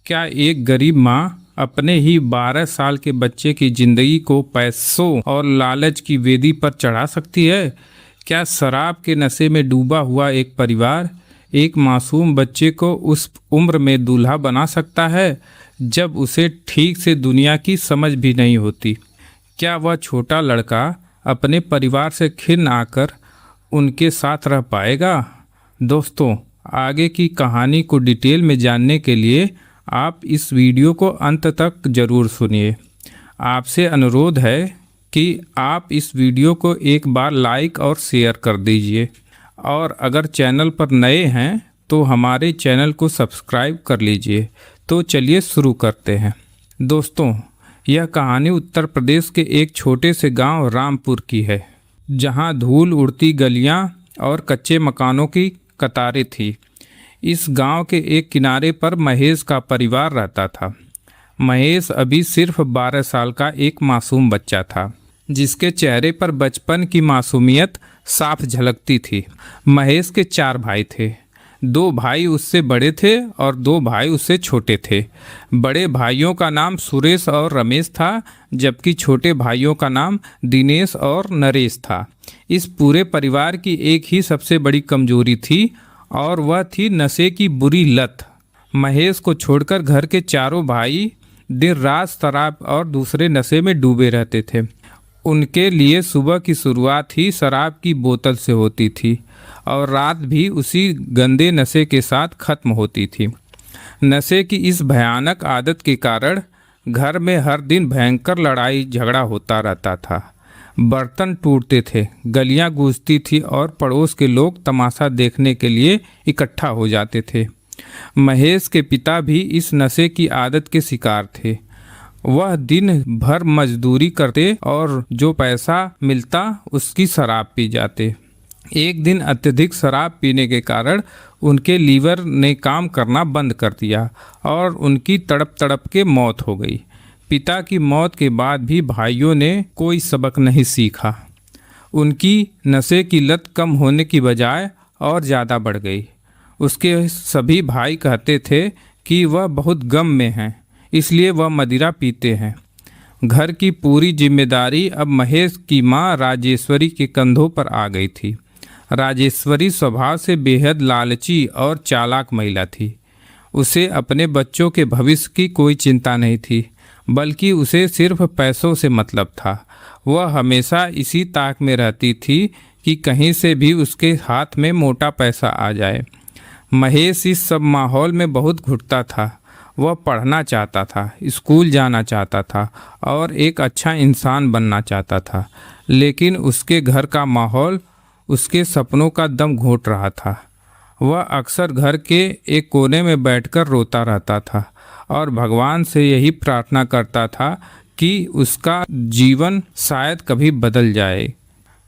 क्या एक गरीब माँ अपने ही 12 साल के बच्चे की जिंदगी को पैसों और लालच की वेदी पर चढ़ा सकती है? क्या शराब के नशे में डूबा हुआ एक परिवार एक मासूम बच्चे को उस उम्र में दूल्हा बना सकता है जब उसे ठीक से दुनिया की समझ भी नहीं होती? क्या वह छोटा लड़का अपने परिवार से खिन्न आकर उनके साथ रह पाएगा? दोस्तों, आगे की कहानी को डिटेल में जानने के लिए आप इस वीडियो को अंत तक ज़रूर सुनिए। आपसे अनुरोध है कि आप इस वीडियो को एक बार लाइक और शेयर कर दीजिए, और अगर चैनल पर नए हैं तो हमारे चैनल को सब्सक्राइब कर लीजिए। तो चलिए शुरू करते हैं। दोस्तों, यह कहानी उत्तर प्रदेश के एक छोटे से गांव रामपुर की है, जहां धूल उड़ती गलियां और कच्चे मकानों की कतारें थी। इस गांव के एक किनारे पर महेश का परिवार रहता था। महेश अभी सिर्फ 12 साल का एक मासूम बच्चा था, जिसके चेहरे पर बचपन की मासूमियत साफ झलकती थी। महेश के 4 भाई थे। 2 भाई उससे बड़े थे और 2 भाई उससे छोटे थे। बड़े भाइयों का नाम सुरेश और रमेश था, जबकि छोटे भाइयों का नाम दिनेश और नरेश था। इस पूरे परिवार की एक ही सबसे बड़ी कमजोरी थी, और वह थी नशे की बुरी लत। महेश को छोड़कर घर के चारों भाई दिन रात शराब और दूसरे नशे में डूबे रहते थे। उनके लिए सुबह की शुरुआत ही शराब की बोतल से होती थी और रात भी उसी गंदे नशे के साथ खत्म होती थी। नशे की इस भयानक आदत के कारण घर में हर दिन भयंकर लड़ाई झगड़ा होता रहता था। बर्तन टूटते थे, गलियां गूंजती थी और पड़ोस के लोग तमाशा देखने के लिए इकट्ठा हो जाते थे। महेश के पिता भी इस नशे की आदत के शिकार थे। वह दिन भर मजदूरी करते और जो पैसा मिलता उसकी शराब पी जाते। एक दिन अत्यधिक शराब पीने के कारण उनके लीवर ने काम करना बंद कर दिया और उनकी तड़प तड़प के मौत हो गई। पिता की मौत के बाद भी भाइयों ने कोई सबक नहीं सीखा। उनकी नशे की लत कम होने की बजाय और ज़्यादा बढ़ गई। उसके सभी भाई कहते थे कि वह बहुत गम में हैं, इसलिए वह मदिरा पीते हैं। घर की पूरी जिम्मेदारी अब महेश की माँ राजेश्वरी के कंधों पर आ गई थी। राजेश्वरी स्वभाव से बेहद लालची और चालाक महिला थी। उसे अपने बच्चों के भविष्य की कोई चिंता नहीं थी, बल्कि उसे सिर्फ पैसों से मतलब था। वह हमेशा इसी ताक में रहती थी कि कहीं से भी उसके हाथ में मोटा पैसा आ जाए। महेश इस सब माहौल में बहुत घुटता था। वह पढ़ना चाहता था, स्कूल जाना चाहता था और एक अच्छा इंसान बनना चाहता था, लेकिन उसके घर का माहौल उसके सपनों का दम घोंट रहा था। वह अक्सर घर के एक कोने में बैठकर रोता रहता था और भगवान से यही प्रार्थना करता था कि उसका जीवन शायद कभी बदल जाए।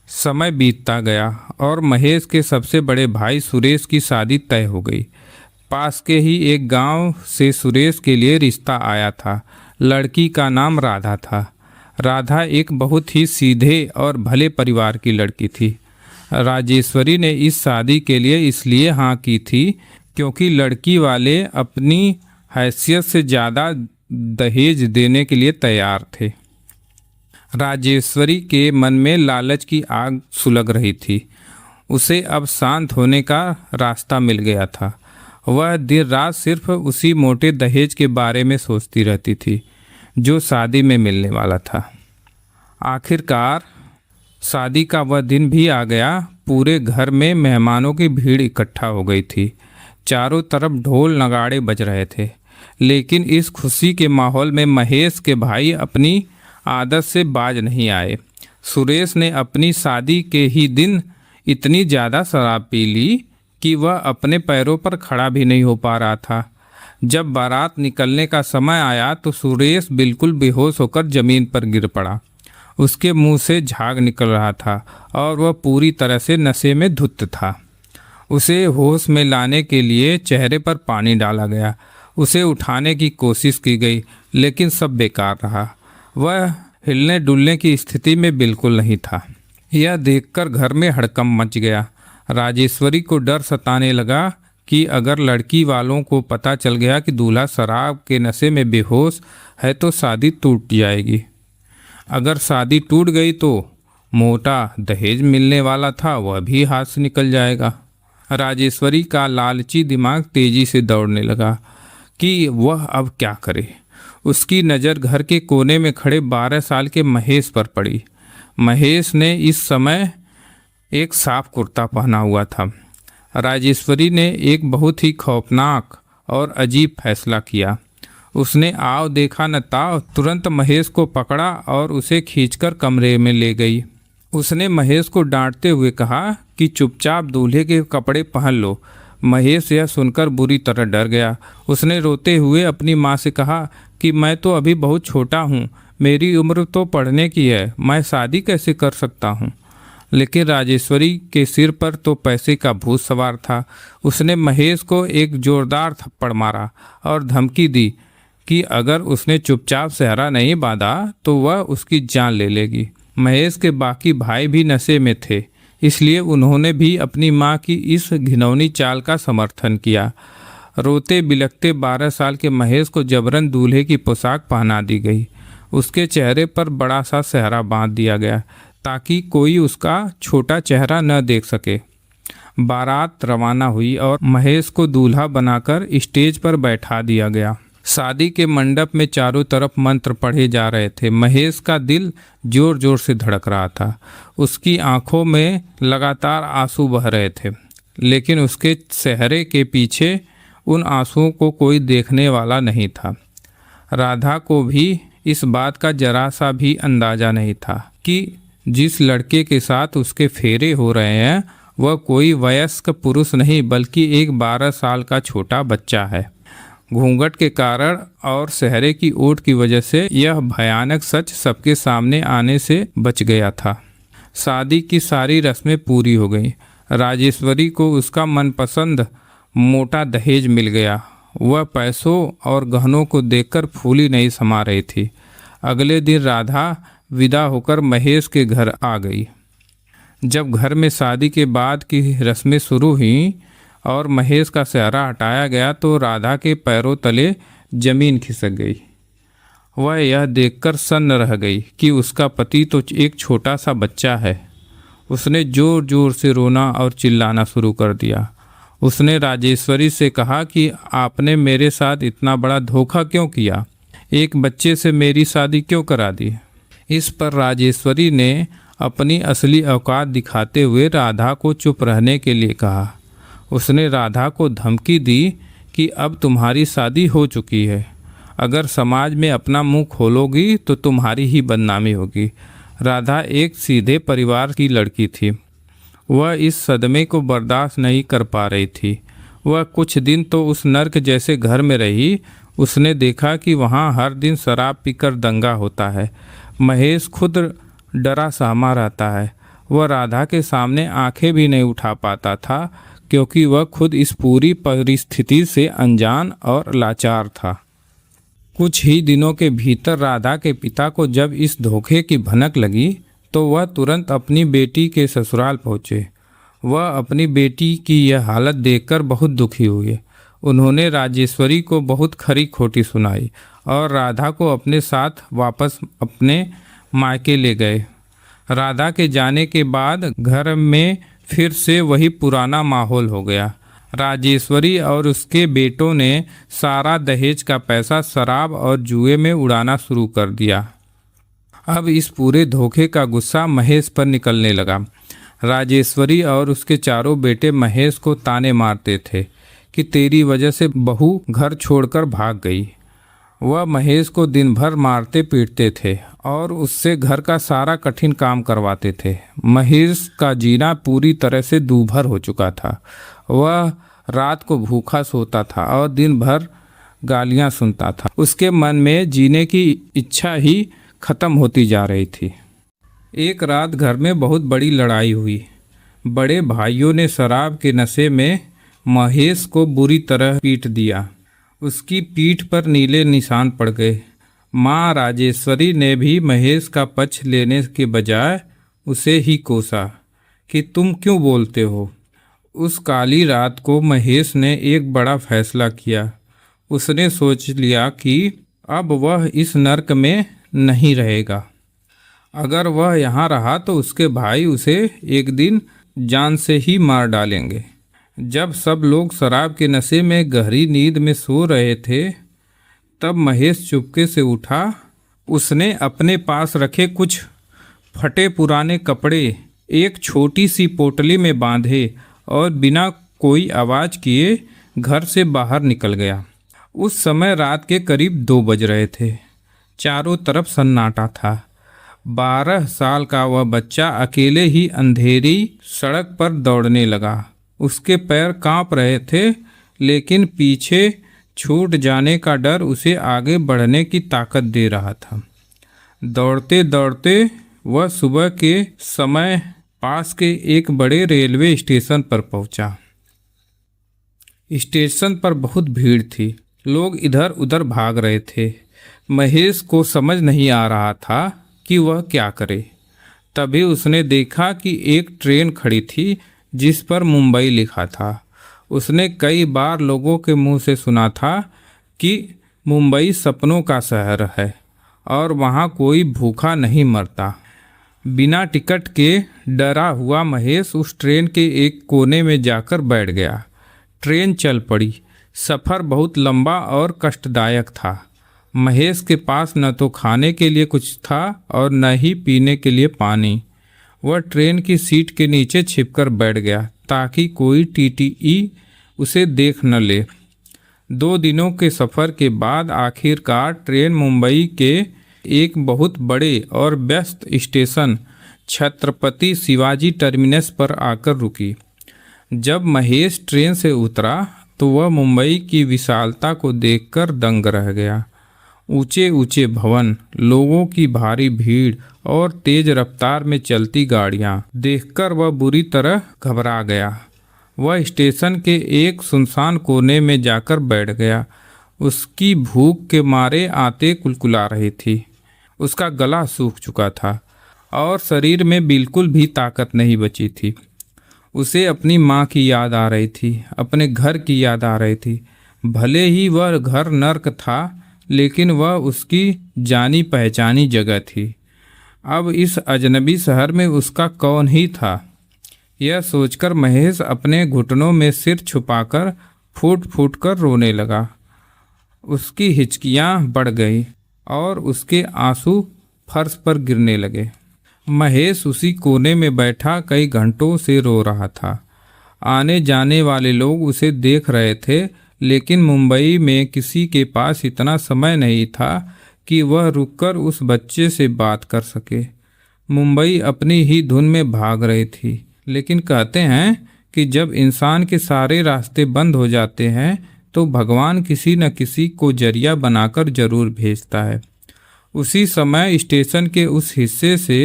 समय बीतता गया और महेश के सबसे बड़े भाई सुरेश की शादी तय हो गई। पास के ही एक गांव से सुरेश के लिए रिश्ता आया था। लड़की का नाम राधा था। राधा एक बहुत ही सीधे और भले परिवार की लड़की थी। राजेश्वरी ने इस शादी के लिए इसलिए हाँ की थी क्योंकि लड़की वाले अपनी हैसियत से ज़्यादा दहेज देने के लिए तैयार थे। राजेश्वरी के मन में लालच की आग सुलग रही थी। उसे अब शांत होने का रास्ता मिल गया था। वह दिन रात सिर्फ उसी मोटे दहेज के बारे में सोचती रहती थी जो शादी में मिलने वाला था। आखिरकार शादी का वह दिन भी आ गया। पूरे घर में मेहमानों की भीड़ इकट्ठा हो गई थी। चारों तरफ ढोल नगाड़े बज रहे थे, लेकिन इस खुशी के माहौल में महेश के भाई अपनी आदत से बाज नहीं आए। सुरेश ने अपनी शादी के ही दिन इतनी ज़्यादा शराब पी ली कि वह अपने पैरों पर खड़ा भी नहीं हो पा रहा था। जब बारात निकलने का समय आया तो सुरेश बिल्कुल बेहोश होकर ज़मीन पर गिर पड़ा। उसके मुंह से झाग निकल रहा था और वह पूरी तरह से नशे में धुत था। उसे होश में लाने के लिए चेहरे पर पानी डाला गया। उसे उठाने की कोशिश की गई, लेकिन सब बेकार रहा। वह हिलने डुलने की स्थिति में बिल्कुल नहीं था। यह देखकर घर में हड़कंप मच गया। राजेश्वरी को डर सताने लगा कि अगर लड़की वालों को पता चल गया कि दूल्हा शराब के नशे में बेहोश है तो शादी टूट जाएगी। अगर शादी टूट गई तो मोटा दहेज मिलने वाला था वह भी हाथ से निकल जाएगा। राजेश्वरी का लालची दिमाग तेजी से दौड़ने लगा कि वह अब क्या करे। उसकी नज़र घर के कोने में खड़े 12 साल के महेश पर पड़ी। महेश ने इस समय एक साफ कुर्ता पहना हुआ था। राजेश्वरी ने एक बहुत ही खौफनाक और अजीब फैसला किया। उसने आव देखा न ताव तुरंत महेश को पकड़ा और उसे खींचकर कमरे में ले गई। उसने महेश को डांटते हुए कहा कि चुपचाप दूल्हे के कपड़े पहन लो। महेश यह सुनकर बुरी तरह डर गया। उसने रोते हुए अपनी माँ से कहा कि मैं तो अभी बहुत छोटा हूँ, मेरी उम्र तो पढ़ने की है, मैं शादी कैसे कर सकता हूँ। लेकिन राजेश्वरी के सिर पर तो पैसे का भूत सवार था। उसने महेश को एक जोरदार थप्पड़ मारा और धमकी दी कि अगर उसने चुपचाप सेहरा नहीं बांधा तो वह उसकी जान ले लेगी। महेश के बाकी भाई भी नशे में थे, इसलिए उन्होंने भी अपनी मां की इस घिनौनी चाल का समर्थन किया। रोते बिलखते 12 साल के महेश को जबरन दूल्हे की पोशाक पहना दी गई। उसके चेहरे पर बड़ा सा सेहरा बांध दिया गया ताकि कोई उसका छोटा चेहरा न देख सके। बारात रवाना हुई और महेश को दूल्हा बनाकर स्टेज पर बैठा दिया गया। शादी के मंडप में चारों तरफ मंत्र पढ़े जा रहे थे। महेश का दिल जोर जोर से धड़क रहा था। उसकी आंखों में लगातार आंसू बह रहे थे, लेकिन उसके चेहरे के पीछे उन आंसुओं को कोई देखने वाला नहीं था। राधा को भी इस बात का जरा सा भी अंदाजा नहीं था कि जिस लड़के के साथ उसके फेरे हो रहे हैं वह कोई वयस्क पुरुष नहीं बल्कि एक 12 साल का छोटा बच्चा है। घूंघट के कारण और सेहरे की ओट की वजह से यह भयानक सच सबके सामने आने से बच गया था। शादी की सारी रस्में पूरी हो गई। राजेश्वरी को उसका मनपसंद मोटा दहेज मिल गया। वह पैसों और गहनों को देखकर फूली नहीं समा रही थी। अगले दिन राधा विदा होकर महेश के घर आ गई। जब घर में शादी के बाद की रस्में शुरू हुईं और महेश का सेहरा हटाया गया तो राधा के पैरों तले जमीन खिसक गई। वह यह देखकर सन्न रह गई कि उसका पति तो एक छोटा सा बच्चा है। उसने जोर जोर से रोना और चिल्लाना शुरू कर दिया। उसने राजेश्वरी से कहा कि आपने मेरे साथ इतना बड़ा धोखा क्यों किया, एक बच्चे से मेरी शादी क्यों करा दी। इस पर राजेश्वरी ने अपनी असली औकात दिखाते हुए राधा को चुप रहने के लिए कहा। उसने राधा को धमकी दी कि अब तुम्हारी शादी हो चुकी है, अगर समाज में अपना मुंह खोलोगी तो तुम्हारी ही बदनामी होगी। राधा एक सीधे परिवार की लड़की थी। वह इस सदमे को बर्दाश्त नहीं कर पा रही थी। वह कुछ दिन तो उस नर्क जैसे घर में रही। उसने देखा कि वहाँ हर दिन शराब पीकर दंगा होता है। महेश खुद डरा सहमा रहता है। वह राधा के सामने आंखें भी नहीं उठा पाता था क्योंकि वह खुद इस पूरी परिस्थिति से अनजान और लाचार था। कुछ ही दिनों के भीतर राधा के पिता को जब इस धोखे की भनक लगी तो वह तुरंत अपनी बेटी के ससुराल पहुँचे। वह अपनी बेटी की यह हालत देखकर बहुत दुखी हुए। उन्होंने राजेश्वरी को बहुत खरी खोटी सुनाई और राधा को अपने साथ वापस अपने मायके ले गए। राधा के जाने के बाद घर में फिर से वही पुराना माहौल हो गया। राजेश्वरी और उसके बेटों ने सारा दहेज का पैसा शराब और जुए में उड़ाना शुरू कर दिया। अब इस पूरे धोखे का गुस्सा महेश पर निकलने लगा। राजेश्वरी और उसके चारों बेटे महेश को ताने मारते थे कि तेरी वजह से बहू घर छोड़कर भाग गई। वह महेश को दिन भर मारते पीटते थे और उससे घर का सारा कठिन काम करवाते थे। महेश का जीना पूरी तरह से दूभर हो चुका था। वह रात को भूखा सोता था और दिन भर गालियां सुनता था। उसके मन में जीने की इच्छा ही खत्म होती जा रही थी। एक रात घर में बहुत बड़ी लड़ाई हुई। बड़े भाइयों ने शराब के नशे में महेश को बुरी तरह पीट दिया। उसकी पीठ पर नीले निशान पड़ गए। माँ राजेश्वरी ने भी महेश का पक्ष लेने के बजाय उसे ही कोसा कि तुम क्यों बोलते हो। उस काली रात को महेश ने एक बड़ा फैसला किया। उसने सोच लिया कि अब वह इस नरक में नहीं रहेगा। अगर वह यहाँ रहा तो उसके भाई उसे एक दिन जान से ही मार डालेंगे। जब सब लोग शराब के नशे में गहरी नींद में सो रहे थे, तब महेश चुपके से उठा। उसने अपने पास रखे कुछ फटे पुराने कपड़े एक छोटी सी पोटली में बांधे और बिना कोई आवाज़ किए घर से बाहर निकल गया। उस समय रात के करीब 2 बज रहे थे। चारों तरफ सन्नाटा था। 12 साल का वह बच्चा अकेले ही अंधेरी सड़क पर दौड़ने लगा। उसके पैर कांप रहे थे, लेकिन पीछे छूट जाने का डर उसे आगे बढ़ने की ताकत दे रहा था। दौड़ते दौड़ते वह सुबह के समय पास के एक बड़े रेलवे स्टेशन पर पहुंचा। स्टेशन पर बहुत भीड़ थी। लोग इधर उधर भाग रहे थे। महेश को समझ नहीं आ रहा था कि वह क्या करे। तभी उसने देखा कि एक ट्रेन खड़ी थी जिस पर मुंबई लिखा था। उसने कई बार लोगों के मुंह से सुना था कि मुंबई सपनों का शहर है और वहाँ कोई भूखा नहीं मरता। बिना टिकट के डरा हुआ महेश उस ट्रेन के एक कोने में जाकर बैठ गया। ट्रेन चल पड़ी। सफ़र बहुत लंबा और कष्टदायक था। महेश के पास न तो खाने के लिए कुछ था और न ही पीने के लिए पानी। वह ट्रेन की सीट के नीचे छिपकर बैठ गया ताकि कोई टीटीई उसे देख न ले। 2 दिनों के सफ़र के बाद आखिरकार ट्रेन मुंबई के एक बहुत बड़े और व्यस्त स्टेशन छत्रपति शिवाजी टर्मिनस पर आकर रुकी। जब महेश ट्रेन से उतरा तो वह मुंबई की विशालता को देखकर दंग रह गया। ऊंचे ऊंचे भवन, लोगों की भारी भीड़ और तेज रफ्तार में चलती गाड़ियां देखकर वह बुरी तरह घबरा गया। वह स्टेशन के एक सुनसान कोने में जाकर बैठ गया। उसकी भूख के मारे आंतें कुलकुला रही थी। उसका गला सूख चुका था और शरीर में बिल्कुल भी ताकत नहीं बची थी। उसे अपनी माँ की याद आ रही थी, अपने घर की याद आ रही थी। भले ही वह घर नर्क था, लेकिन वह उसकी जानी पहचानी जगह थी। अब इस अजनबी शहर में उसका कौन ही था। यह सोचकर महेश अपने घुटनों में सिर छुपाकर फूट फूट कर रोने लगा। उसकी हिचकियाँ बढ़ गई और उसके आंसू फर्श पर गिरने लगे। महेश उसी कोने में बैठा कई घंटों से रो रहा था। आने जाने वाले लोग उसे देख रहे थे, लेकिन मुंबई में किसी के पास इतना समय नहीं था कि वह रुककर उस बच्चे से बात कर सके। मुंबई अपनी ही धुन में भाग रही थी, लेकिन कहते हैं कि जब इंसान के सारे रास्ते बंद हो जाते हैं तो भगवान किसी न किसी को जरिया बनाकर जरूर भेजता है। उसी समय स्टेशन के उस हिस्से से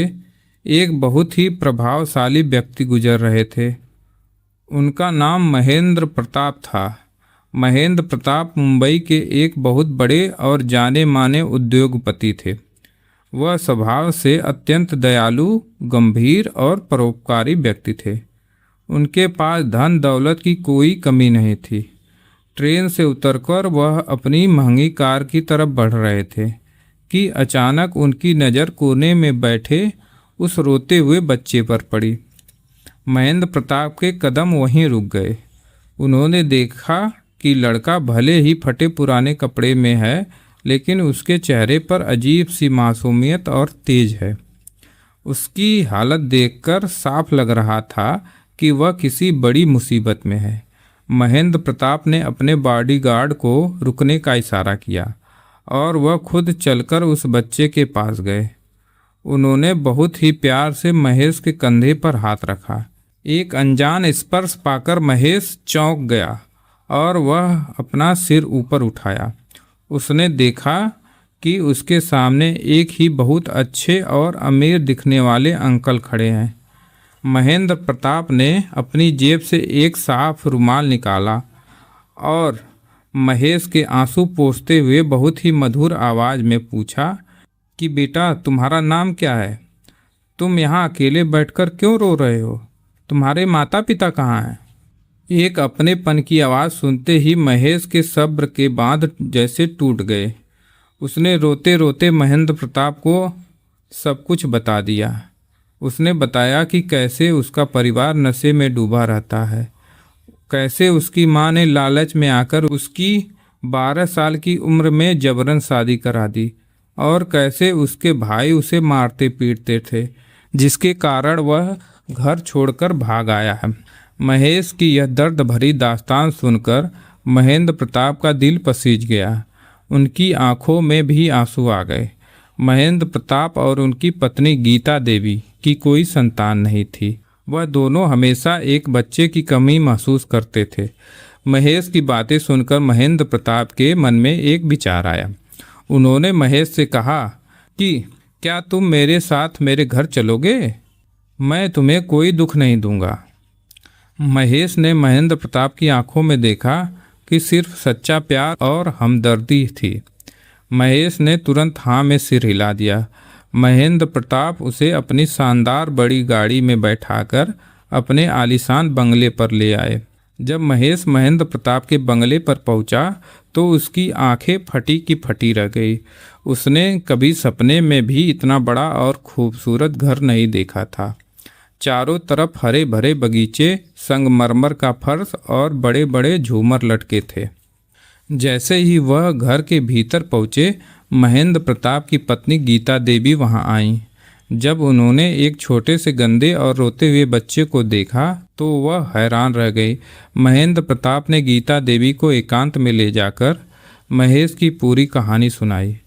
एक बहुत ही प्रभावशाली व्यक्ति गुजर रहे थे। उनका नाम महेंद्र प्रताप था। महेंद्र प्रताप मुंबई के एक बहुत बड़े और जाने माने उद्योगपति थे। वह स्वभाव से अत्यंत दयालु, गंभीर और परोपकारी व्यक्ति थे। उनके पास धन दौलत की कोई कमी नहीं थी। ट्रेन से उतरकर वह अपनी महंगी कार की तरफ बढ़ रहे थे कि अचानक उनकी नज़र कोने में बैठे उस रोते हुए बच्चे पर पड़ी। महेंद्र प्रताप के कदम वहीं रुक गए। उन्होंने देखा कि लड़का भले ही फटे पुराने कपड़े में है, लेकिन उसके चेहरे पर अजीब सी मासूमियत और तेज है। उसकी हालत देखकर साफ लग रहा था कि वह किसी बड़ी मुसीबत में है। महेंद्र प्रताप ने अपने बॉडीगार्ड को रुकने का इशारा किया और वह खुद चलकर उस बच्चे के पास गए। उन्होंने बहुत ही प्यार से महेश के कंधे पर हाथ रखा। एक अनजान स्पर्श पाकर महेश चौंक गया और वह अपना सिर ऊपर उठाया। उसने देखा कि उसके सामने एक ही बहुत अच्छे और अमीर दिखने वाले अंकल खड़े हैं। महेंद्र प्रताप ने अपनी जेब से एक साफ रुमाल निकाला और महेश के आंसू पोंछते हुए बहुत ही मधुर आवाज़ में पूछा कि बेटा, तुम्हारा नाम क्या है? तुम यहाँ अकेले बैठकर क्यों रो रहे हो? तुम्हारे माता पिता कहाँ हैं? एक अपनेपन की आवाज़ सुनते ही महेश के सब्र के बांध जैसे टूट गए। उसने रोते रोते महेंद्र प्रताप को सब कुछ बता दिया। उसने बताया कि कैसे उसका परिवार नशे में डूबा रहता है, कैसे उसकी माँ ने लालच में आकर उसकी 12 साल की उम्र में जबरन शादी करा दी और कैसे उसके भाई उसे मारते पीटते थे, जिसके कारण वह घर छोड़कर भाग आया है। महेश की यह दर्द भरी दास्तान सुनकर महेंद्र प्रताप का दिल पसीज गया। उनकी आंखों में भी आंसू आ गए। महेंद्र प्रताप और उनकी पत्नी गीता देवी की कोई संतान नहीं थी। वह दोनों हमेशा एक बच्चे की कमी महसूस करते थे। महेश की बातें सुनकर महेंद्र प्रताप के मन में एक विचार आया। उन्होंने महेश से कहा कि क्या तुम मेरे साथ मेरे घर चलोगे? मैं तुम्हें कोई दुख नहीं दूंगा। महेश ने महेंद्र प्रताप की आंखों में देखा कि सिर्फ सच्चा प्यार और हमदर्दी थी। महेश ने तुरंत हाँ में सिर हिला दिया। महेंद्र प्रताप उसे अपनी शानदार बड़ी गाड़ी में बैठाकर अपने आलीशान बंगले पर ले आए। जब महेश महेंद्र प्रताप के बंगले पर पहुंचा तो उसकी आंखें फटी की फटी रह गई। उसने कभी सपने में भी इतना बड़ा और खूबसूरत घर नहीं देखा था। चारों तरफ हरे भरे बगीचे, संगमरमर का फर्श और बड़े बड़े झूमर लटके थे। जैसे ही वह घर के भीतर पहुंचे, महेंद्र प्रताप की पत्नी गीता देवी वहां आईं। जब उन्होंने एक छोटे से गंदे और रोते हुए बच्चे को देखा तो वह हैरान रह गई। महेंद्र प्रताप ने गीता देवी को एकांत में ले जाकर महेश की पूरी कहानी सुनाई।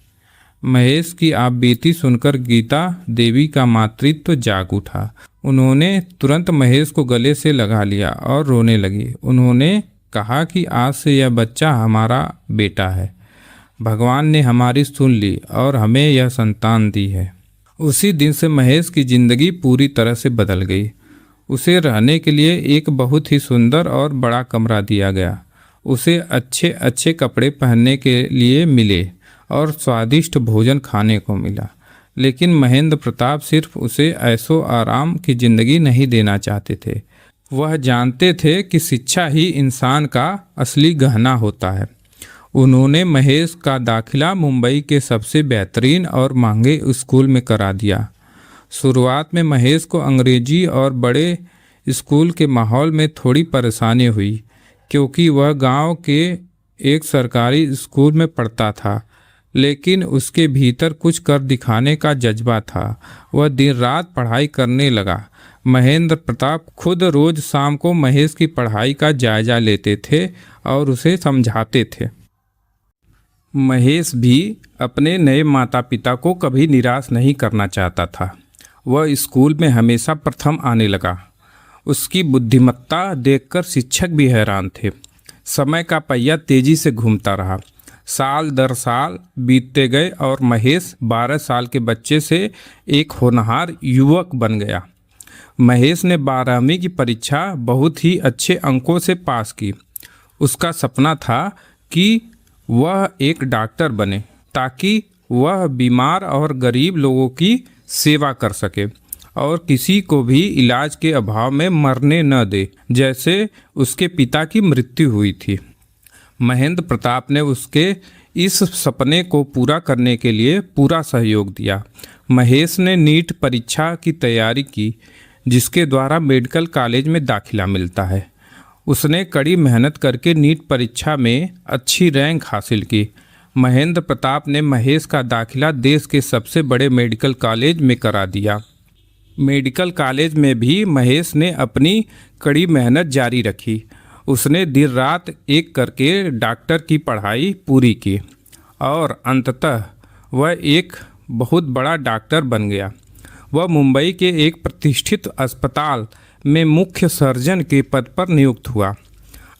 महेश की आप बीती सुनकर गीता देवी का मातृत्व जाग उठा। उन्होंने तुरंत महेश को गले से लगा लिया और रोने लगी। उन्होंने कहा कि आज से यह बच्चा हमारा बेटा है। भगवान ने हमारी सुन ली और हमें यह संतान दी है। उसी दिन से महेश की जिंदगी पूरी तरह से बदल गई। उसे रहने के लिए एक बहुत ही सुंदर और बड़ा कमरा दिया गया। उसे अच्छे अच्छे कपड़े पहनने के लिए मिले और स्वादिष्ट भोजन खाने को मिला। लेकिन महेंद्र प्रताप सिर्फ उसे ऐशो आराम की जिंदगी नहीं देना चाहते थे। वह जानते थे कि शिक्षा ही इंसान का असली गहना होता है। उन्होंने महेश का दाखिला मुंबई के सबसे बेहतरीन और महंगे स्कूल में करा दिया। शुरुआत में महेश को अंग्रेजी और बड़े स्कूल के माहौल में थोड़ी परेशानी हुई, क्योंकि वह गांव के एक सरकारी स्कूल में पढ़ता था। लेकिन उसके भीतर कुछ कर दिखाने का जज्बा था। वह दिन रात पढ़ाई करने लगा। महेंद्र प्रताप खुद रोज शाम को महेश की पढ़ाई का जायजा लेते थे और उसे समझाते थे। महेश भी अपने नए माता पिता को कभी निराश नहीं करना चाहता था। वह स्कूल में हमेशा प्रथम आने लगा। उसकी बुद्धिमत्ता देखकर शिक्षक भी हैरान थे। समय का पहिया तेजी से घूमता रहा। साल दर साल बीतते गए और महेश 12 साल के बच्चे से एक होनहार युवक बन गया। महेश ने 12वीं की परीक्षा बहुत ही अच्छे अंकों से पास की। उसका सपना था कि वह एक डॉक्टर बने, ताकि वह बीमार और गरीब लोगों की सेवा कर सके और किसी को भी इलाज के अभाव में मरने न दे, जैसे उसके पिता की मृत्यु हुई थी। महेंद्र प्रताप ने उसके इस सपने को पूरा करने के लिए पूरा सहयोग दिया। महेश ने नीट परीक्षा की तैयारी की, जिसके द्वारा मेडिकल कॉलेज में दाखिला मिलता है। उसने कड़ी मेहनत करके नीट परीक्षा में अच्छी रैंक हासिल की। महेंद्र प्रताप ने महेश का दाखिला देश के सबसे बड़े मेडिकल कॉलेज में करा दिया। मेडिकल कॉलेज में भी महेश ने अपनी कड़ी मेहनत जारी रखी। उसने दिन रात एक करके डॉक्टर की पढ़ाई पूरी की और अंततः वह एक बहुत बड़ा डॉक्टर बन गया। वह मुंबई के एक प्रतिष्ठित अस्पताल में मुख्य सर्जन के पद पर नियुक्त हुआ।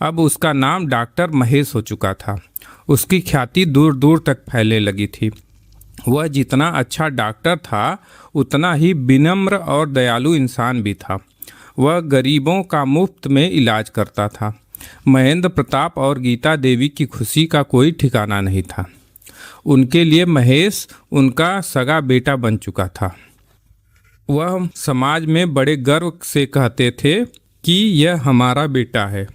अब उसका नाम डॉक्टर महेश हो चुका था। उसकी ख्याति दूर दूर तक फैलने लगी थी। वह जितना अच्छा डॉक्टर था, उतना ही विनम्र और दयालु इंसान भी था। वह गरीबों का मुफ्त में इलाज करता था। महेंद्र प्रताप और गीता देवी की खुशी का कोई ठिकाना नहीं था। उनके लिए महेश उनका सगा बेटा बन चुका था। वह समाज में बड़े गर्व से कहते थे कि यह हमारा बेटा है।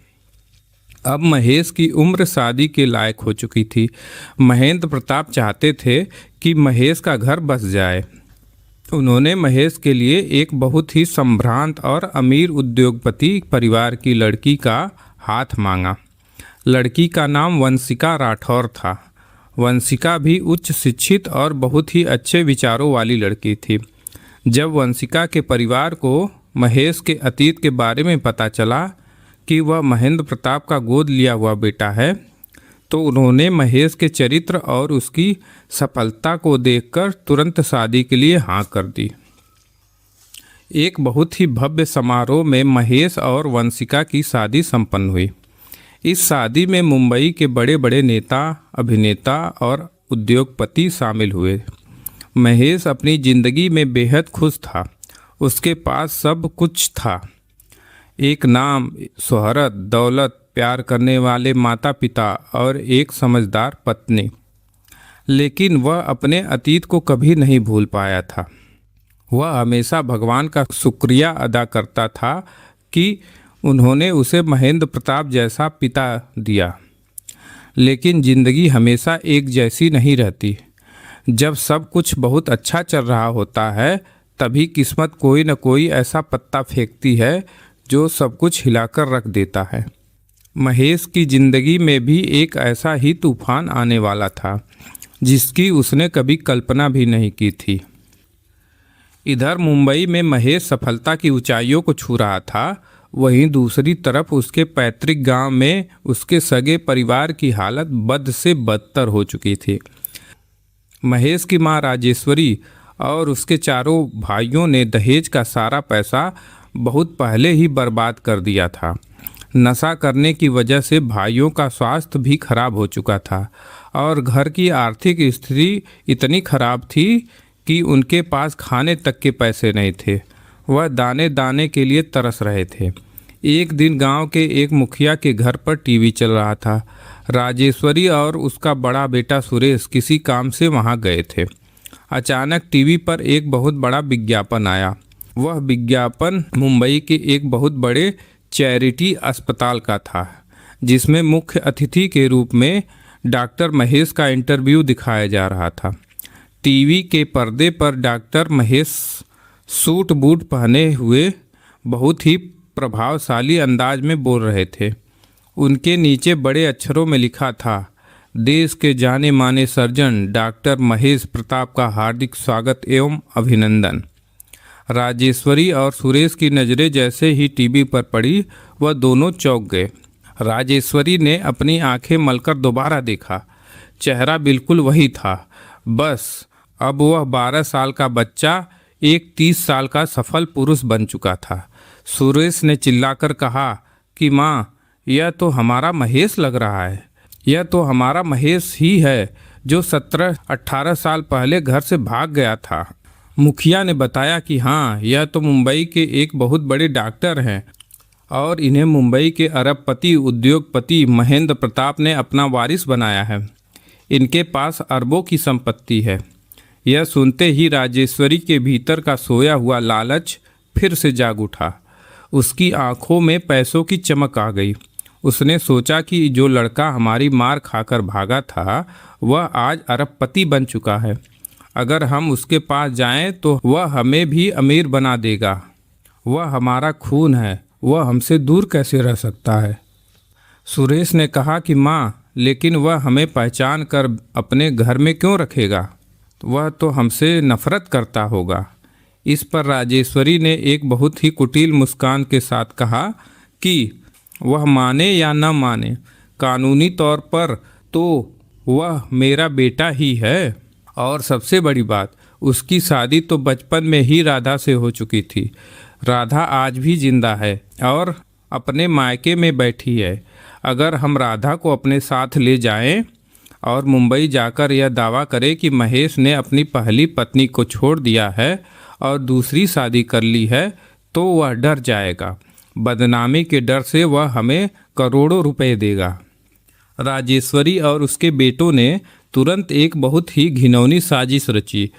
अब महेश की उम्र शादी के लायक हो चुकी थी। महेंद्र प्रताप चाहते थे कि महेश का घर बस जाए। उन्होंने महेश के लिए एक बहुत ही संभ्रांत और अमीर उद्योगपति परिवार की लड़की का हाथ मांगा। लड़की का नाम वंशिका राठौर था। वंशिका भी उच्च शिक्षित और बहुत ही अच्छे विचारों वाली लड़की थी। जब वंशिका के परिवार को महेश के अतीत के बारे में पता चला कि वह महेंद्र प्रताप का गोद लिया हुआ बेटा है, तो उन्होंने महेश के चरित्र और उसकी सफलता को देखकर तुरंत शादी के लिए हाँ कर दी। एक बहुत ही भव्य समारोह में महेश और वंशिका की शादी संपन्न हुई। इस शादी में मुंबई के बड़े बड़े नेता, अभिनेता और उद्योगपति शामिल हुए। महेश अपनी ज़िंदगी में बेहद खुश था। उसके पास सब कुछ था, एक नाम, शोहरत, दौलत, प्यार करने वाले माता पिता और एक समझदार पत्नी। लेकिन वह अपने अतीत को कभी नहीं भूल पाया था। वह हमेशा भगवान का शुक्रिया अदा करता था कि उन्होंने उसे महेंद्र प्रताप जैसा पिता दिया। लेकिन ज़िंदगी हमेशा एक जैसी नहीं रहती। जब सब कुछ बहुत अच्छा चल रहा होता है, तभी किस्मत कोई न कोई ऐसा पत्ता फेंकती है जो सब कुछ हिलाकर रख देता है। महेश की ज़िंदगी में भी एक ऐसा ही तूफान आने वाला था जिसकी उसने कभी कल्पना भी नहीं की थी। इधर मुंबई में महेश सफलता की ऊंचाइयों को छू रहा था, वहीं दूसरी तरफ उसके पैतृक गांव में उसके सगे परिवार की हालत बद से बदतर हो चुकी थी। महेश की मां राजेश्वरी और उसके चारों भाइयों ने दहेज का सारा पैसा बहुत पहले ही बर्बाद कर दिया था। नशा करने की वजह से भाइयों का स्वास्थ्य भी खराब हो चुका था और घर की आर्थिक स्थिति इतनी खराब थी कि उनके पास खाने तक के पैसे नहीं थे। वह दाने दाने के लिए तरस रहे थे। एक दिन गांव के एक मुखिया के घर पर टीवी चल रहा था। राजेश्वरी और उसका बड़ा बेटा सुरेश किसी काम से वहां गए थे। अचानक टीवी पर एक बहुत बड़ा विज्ञापन आया। वह विज्ञापन मुंबई के एक बहुत बड़े चैरिटी अस्पताल का था, जिसमें मुख्य अतिथि के रूप में डॉक्टर महेश का इंटरव्यू दिखाया जा रहा था। टीवी के पर्दे पर डॉक्टर महेश सूट बूट पहने हुए बहुत ही प्रभावशाली अंदाज में बोल रहे थे। उनके नीचे बड़े अक्षरों में लिखा था, देश के जाने माने सर्जन डॉक्टर महेश प्रताप का हार्दिक स्वागत एवं अभिनंदन। राजेश्वरी और सुरेश की नज़रें जैसे ही टीवी पर पड़ी, वह दोनों चौंक गए। राजेश्वरी ने अपनी आंखें मलकर दोबारा देखा। चेहरा बिल्कुल वही था, बस अब वह 12 साल का बच्चा एक 30 साल का सफल पुरुष बन चुका था। सुरेश ने चिल्लाकर कहा कि माँ, यह तो हमारा महेश लग रहा है। यह तो हमारा महेश ही है जो 17-18 साल पहले घर से भाग गया था। मुखिया ने बताया कि हाँ, यह तो मुंबई के एक बहुत बड़े डॉक्टर हैं और इन्हें मुंबई के अरबपति उद्योगपति महेंद्र प्रताप ने अपना वारिस बनाया है। इनके पास अरबों की संपत्ति है। यह सुनते ही राजेश्वरी के भीतर का सोया हुआ लालच फिर से जाग उठा। उसकी आंखों में पैसों की चमक आ गई। उसने सोचा कि जो लड़का हमारी मार खाकर भागा था, वह आज अरबपति बन चुका है। अगर हम उसके पास जाएं तो वह हमें भी अमीर बना देगा। वह हमारा खून है, वह हमसे दूर कैसे रह सकता है। सुरेश ने कहा कि माँ, लेकिन वह हमें पहचान कर अपने घर में क्यों रखेगा? वह तो हमसे नफरत करता होगा। इस पर राजेश्वरी ने एक बहुत ही कुटिल मुस्कान के साथ कहा कि वह माने या न माने, कानूनी तौर पर तो वह मेरा बेटा ही है। और सबसे बड़ी बात, उसकी शादी तो बचपन में ही राधा से हो चुकी थी। राधा आज भी जिंदा है और अपने मायके में बैठी है। अगर हम राधा को अपने साथ ले जाएं और मुंबई जाकर यह दावा करे कि महेश ने अपनी पहली पत्नी को छोड़ दिया है और दूसरी शादी कर ली है, तो वह डर जाएगा। बदनामी के डर से वह हमें करोड़ों रुपए देगा। राजेश्वरी और उसके बेटों ने तुरंत एक बहुत ही घिनौनी साजिश रची।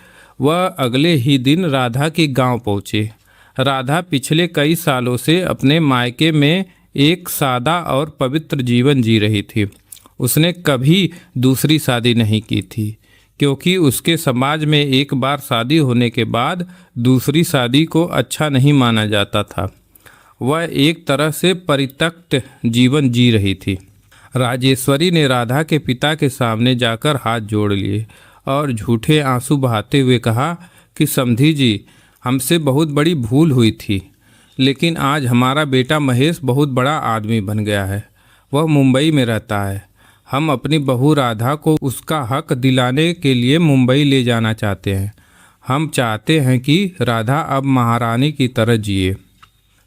वह अगले ही दिन राधा के गांव पहुँचे। राधा पिछले कई सालों से अपने मायके में एक सादा और पवित्र जीवन जी रही थी। उसने कभी दूसरी शादी नहीं की थी, क्योंकि उसके समाज में एक बार शादी होने के बाद दूसरी शादी को अच्छा नहीं माना जाता था। वह एक तरह से परित्यक्त जीवन जी रही थी। राजेश्वरी ने राधा के पिता के सामने जाकर हाथ जोड़ लिए और झूठे आंसू बहाते हुए कहा कि समधी जी, हमसे बहुत बड़ी भूल हुई थी, लेकिन आज हमारा बेटा महेश बहुत बड़ा आदमी बन गया है। वह मुंबई में रहता है। हम अपनी बहू राधा को उसका हक दिलाने के लिए मुंबई ले जाना चाहते हैं। हम चाहते हैं कि राधा अब महारानी की तरह जिए।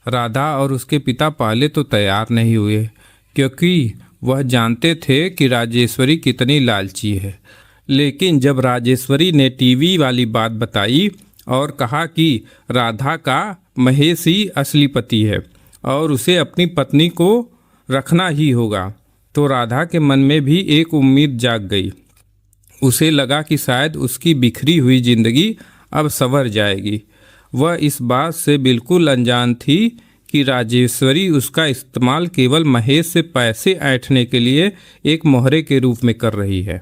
राधा और उसके पिता पहले तो तैयार नहीं हुए, क्योंकि वह जानते थे कि राजेश्वरी कितनी लालची है। लेकिन जब राजेश्वरी ने टीवी वाली बात बताई और कहा कि राधा का महेश ही असली पति है और उसे अपनी पत्नी को रखना ही होगा, तो राधा के मन में भी एक उम्मीद जाग गई। उसे लगा कि शायद उसकी बिखरी हुई जिंदगी अब संवर जाएगी। वह इस बात से बिल्कुल अनजान थी कि राजेश्वरी उसका इस्तेमाल केवल महेश से पैसे ऐंठने के लिए एक मोहरे के रूप में कर रही है।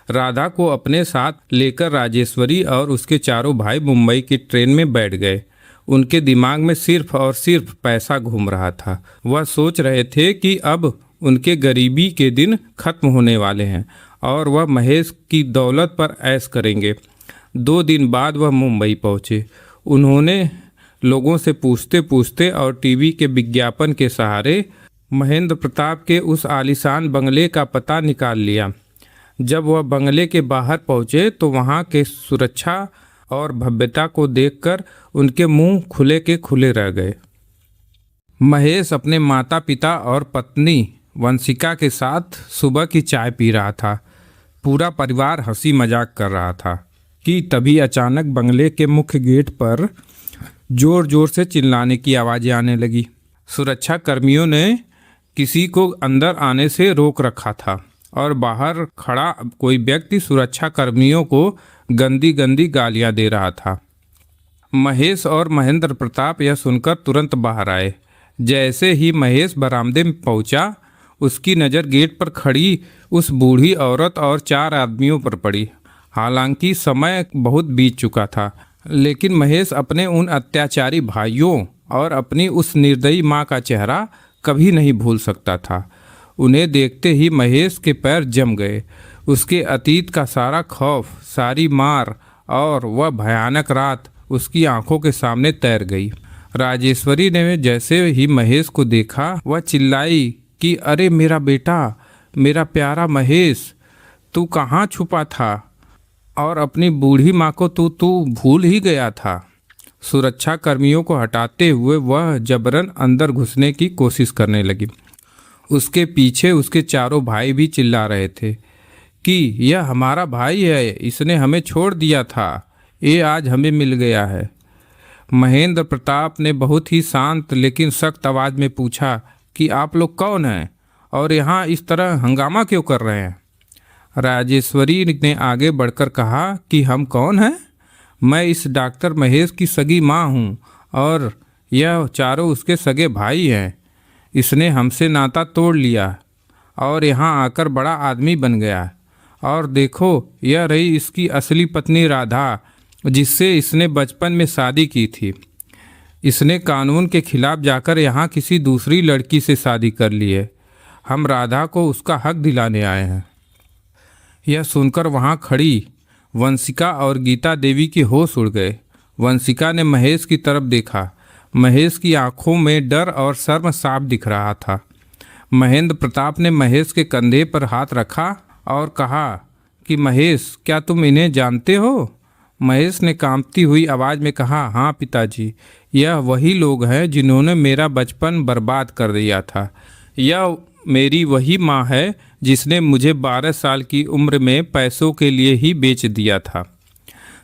राधा को अपने साथ लेकर राजेश्वरी और उसके चारों भाई मुंबई की ट्रेन में बैठ गए। उनके दिमाग में सिर्फ और सिर्फ पैसा घूम रहा था। वह सोच रहे थे कि अब उनके गरीबी के दिन खत्म होने वाले हैं और वह महेश की दौलत पर ऐश करेंगे। 2 दिन बाद वह मुंबई पहुंचे। उन्होंने लोगों से पूछते पूछते और टीवी के विज्ञापन के सहारे महेंद्र प्रताप के उस आलीशान बंगले का पता निकाल लिया। जब वह बंगले के बाहर पहुंचे तो वहां के सुरक्षा और भव्यता को देखकर उनके मुंह खुले के खुले रह गए। महेश अपने माता पिता और पत्नी वंशिका के साथ सुबह की चाय पी रहा था। पूरा परिवार हंसी मजाक कर रहा था कि तभी अचानक बंगले के मुख्य गेट पर जोर जोर से चिल्लाने की आवाज़ें आने लगी। सुरक्षा कर्मियों ने किसी को अंदर आने से रोक रखा था और बाहर खड़ा कोई व्यक्ति सुरक्षा कर्मियों को गंदी गंदी गालियां दे रहा था। महेश और महेंद्र प्रताप यह सुनकर तुरंत बाहर आए। जैसे ही महेश बरामदे में पहुंचा, उसकी नज़र गेट पर खड़ी उस बूढ़ी औरत और 4 आदमियों पर पड़ी। हालांकि समय बहुत बीत चुका था, लेकिन महेश अपने उन अत्याचारी भाइयों और अपनी उस निर्दयी माँ का चेहरा कभी नहीं भूल सकता था। उन्हें देखते ही महेश के पैर जम गए। उसके अतीत का सारा खौफ, सारी मार और वह भयानक रात उसकी आंखों के सामने तैर गई। राजेश्वरी ने जैसे ही महेश को देखा, वह चिल्लाई कि अरे मेरा बेटा, मेरा प्यारा महेश, तू कहाँ छुपा था और अपनी बूढ़ी माँ को तू भूल ही गया था। सुरक्षा कर्मियों को हटाते हुए वह जबरन अंदर घुसने की कोशिश करने लगी। उसके पीछे उसके चारों भाई भी चिल्ला रहे थे कि यह हमारा भाई है, इसने हमें छोड़ दिया था, ये आज हमें मिल गया है। महेंद्र प्रताप ने बहुत ही शांत लेकिन सख्त आवाज़ में पूछा कि आप लोग कौन हैं और यहाँ इस तरह हंगामा क्यों कर रहे हैं। राजेश्वरी ने आगे बढ़कर कहा कि हम कौन हैं? मैं इस डॉक्टर महेश की सगी माँ हूँ और यह चारों उसके सगे भाई हैं। इसने हमसे नाता तोड़ लिया और यहाँ आकर बड़ा आदमी बन गया। और देखो, यह रही इसकी असली पत्नी राधा, जिससे इसने बचपन में शादी की थी। इसने कानून के खिलाफ जाकर यहाँ किसी दूसरी लड़की से शादी कर ली है। हम राधा को उसका हक दिलाने आए हैं। यह सुनकर वहाँ खड़ी वंशिका और गीता देवी के होश उड़ गए। वंशिका ने महेश की तरफ देखा। महेश की आंखों में डर और शर्म साफ दिख रहा था। महेंद्र प्रताप ने महेश के कंधे पर हाथ रखा और कहा कि महेश, क्या तुम इन्हें जानते हो? महेश ने कांपती हुई आवाज़ में कहा, हाँ पिताजी, यह वही लोग हैं जिन्होंने मेरा बचपन बर्बाद कर दिया था। यह मेरी वही माँ है जिसने मुझे 12 साल की उम्र में पैसों के लिए ही बेच दिया था।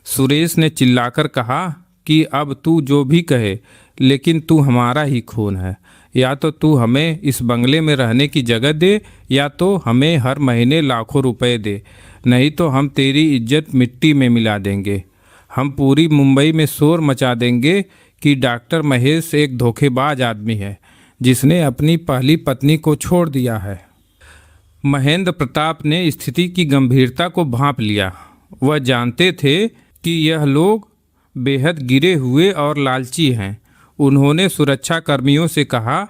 सुरेश ने चिल्लाकर कहा कि अब तू जो भी कहे, लेकिन तू हमारा ही खून है। या तो तू हमें इस बंगले में रहने की जगह दे, या तो हमें हर महीने लाखों रुपए दे, नहीं तो हम तेरी इज्जत मिट्टी में मिला देंगे। हम पूरी मुंबई में शोर मचा देंगे कि डॉक्टर महेश एक धोखेबाज आदमी है जिसने अपनी पहली पत्नी को छोड़ दिया है। महेंद्र प्रताप ने स्थिति की गंभीरता को भांप लिया। वह जानते थे कि यह लोग बेहद गिरे हुए और लालची हैं। उन्होंने सुरक्षा कर्मियों से कहा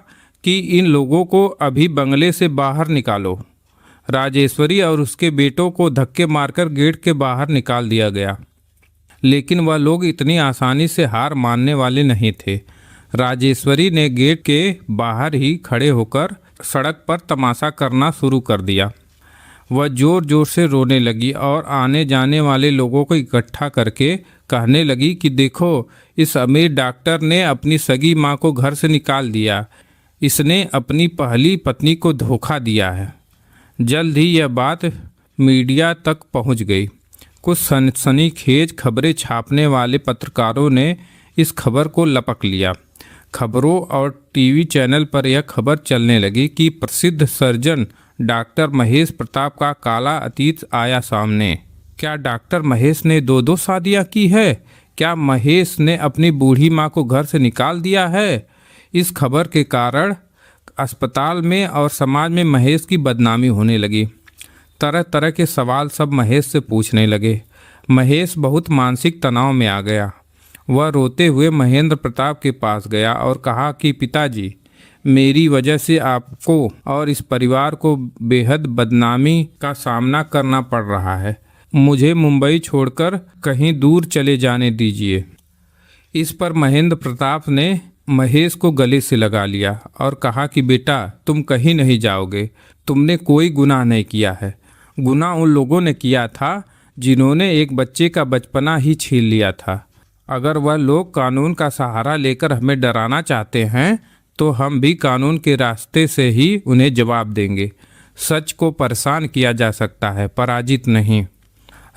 कि इन लोगों को अभी बंगले से बाहर निकालो। राजेश्वरी और उसके बेटों को धक्के मारकर गेट के बाहर निकाल दिया गया, लेकिन वह लोग इतनी आसानी से हार मानने वाले नहीं थे। राजेश्वरी ने गेट के बाहर ही खड़े होकर सड़क पर तमाशा करना शुरू कर दिया। वह ज़ोर ज़ोर से रोने लगी और आने जाने वाले लोगों को इकट्ठा करके कहने लगी कि देखो, इस अमीर डॉक्टर ने अपनी सगी माँ को घर से निकाल दिया। इसने अपनी पहली पत्नी को धोखा दिया है। जल्द ही यह बात मीडिया तक पहुंच गई। कुछ सनसनीखेज खबरें छापने वाले पत्रकारों ने इस खबर को लपक लिया। खबरों और टीवी चैनल पर यह खबर चलने लगी कि प्रसिद्ध सर्जन डॉक्टर महेश प्रताप का काला अतीत आया सामने। क्या डॉक्टर महेश ने दो शादियां की है? क्या महेश ने अपनी बूढ़ी माँ को घर से निकाल दिया है? इस खबर के कारण अस्पताल में और समाज में महेश की बदनामी होने लगी। तरह तरह के सवाल सब महेश से पूछने लगे। महेश बहुत मानसिक तनाव में आ गया। वह रोते हुए महेंद्र प्रताप के पास गया और कहा कि पिताजी, मेरी वजह से आपको और इस परिवार को बेहद बदनामी का सामना करना पड़ रहा है। मुझे मुंबई छोड़कर कहीं दूर चले जाने दीजिए। इस पर महेंद्र प्रताप ने महेश को गले से लगा लिया और कहा कि बेटा, तुम कहीं नहीं जाओगे। तुमने कोई गुनाह नहीं किया है। गुनाह उन लोगों ने किया था जिन्होंने एक बच्चे का बचपना ही छीन लिया था। अगर वह लोग कानून का सहारा लेकर हमें डराना चाहते हैं तो हम भी कानून के रास्ते से ही उन्हें जवाब देंगे। सच को परेशान किया जा सकता है, पराजित नहीं।